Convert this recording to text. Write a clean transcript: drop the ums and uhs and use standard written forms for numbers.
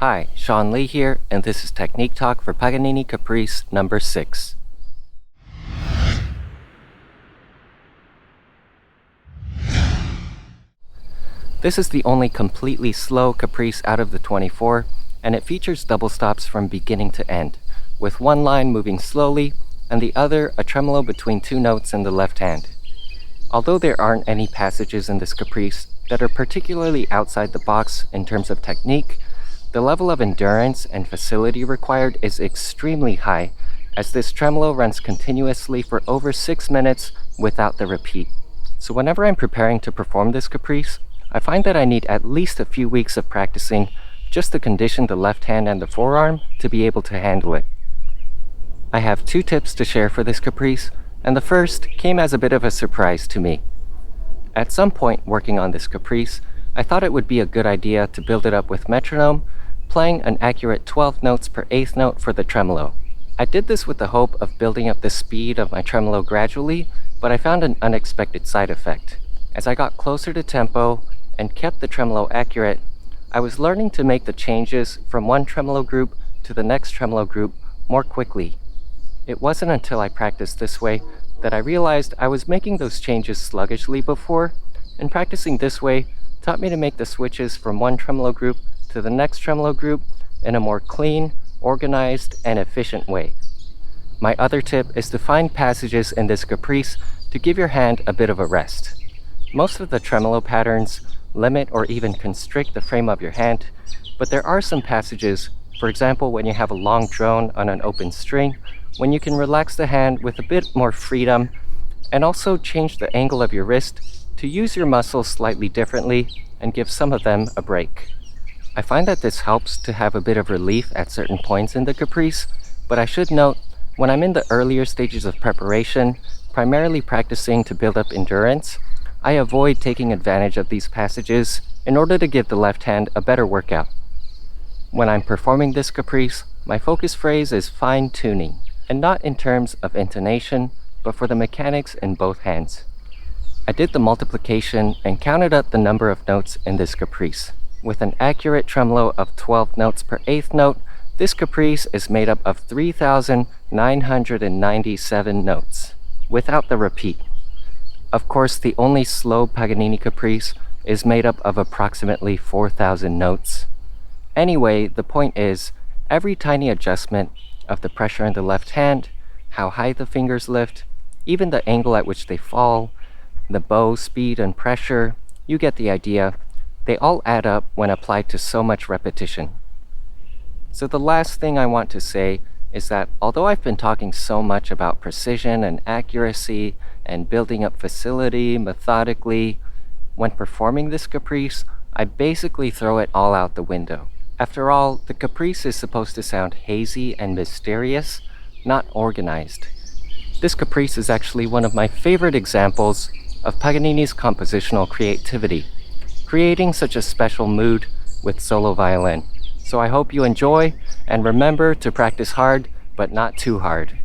Hi, Sean Lee here, and this is Technique Talk for Paganini Caprice number 6. This is the only completely slow caprice out of the 24, and it features double stops from beginning to end, with one line moving slowly and the other a tremolo between two notes in the left hand. Although there aren't any passages in this caprice that are particularly outside the box in terms of technique, the level of endurance and facility required is extremely high, as this tremolo runs continuously for over 6 minutes without the repeat. So whenever I'm preparing to perform this caprice, I find that I need at least a few weeks of practicing just to condition the left hand and the forearm to be able to handle it. I have 2 tips to share for this caprice, and the first came as a bit of a surprise to me. At some point working on this caprice, I thought it would be a good idea to build it up with metronome, playing an accurate 12 notes per 8th note for the tremolo. I did this with the hope of building up the speed of my tremolo gradually, but I found an unexpected side effect. As I got closer to tempo and kept the tremolo accurate, I was learning to make the changes from one tremolo group to the next tremolo group more quickly. It wasn't until I practiced this way that I realized I was making those changes sluggishly before, and practicing this way taught me to make the switches from one tremolo group to the next tremolo group in a more clean, organized, and efficient way. My other tip is to find passages in this caprice to give your hand a bit of a rest. Most of the tremolo patterns limit or even constrict the frame of your hand, but there are some passages, for example when you have a long drone on an open string, when you can relax the hand with a bit more freedom and also change the angle of your wrist to use your muscles slightly differently and give some of them a break. I find that this helps to have a bit of relief at certain points in the caprice, but I should note, when I'm in the earlier stages of preparation, primarily practicing to build up endurance, I avoid taking advantage of these passages in order to give the left hand a better workout. When I'm performing this caprice, my focus phrase is fine-tuning, and not in terms of intonation, but for the mechanics in both hands. I did the multiplication and counted up the number of notes in this caprice. With an accurate tremolo of 12 notes per 8th note, this caprice is made up of 3,997 notes, without the repeat. Of course, the only slow Paganini caprice is made up of approximately 4,000 notes. Anyway, the point is, every tiny adjustment of the pressure in the left hand, how high the fingers lift, even the angle at which they fall, the bow speed and pressure, you get the idea. They all add up when applied to so much repetition. So the last thing I want to say is that although I've been talking so much about precision and accuracy and building up facility methodically, when performing this caprice, I basically throw it all out the window. After all, the caprice is supposed to sound hazy and mysterious, not organized. This caprice is actually one of my favorite examples of Paganini's compositional creativity, creating such a special mood with solo violin. So I hope you enjoy, and remember to practice hard, but not too hard.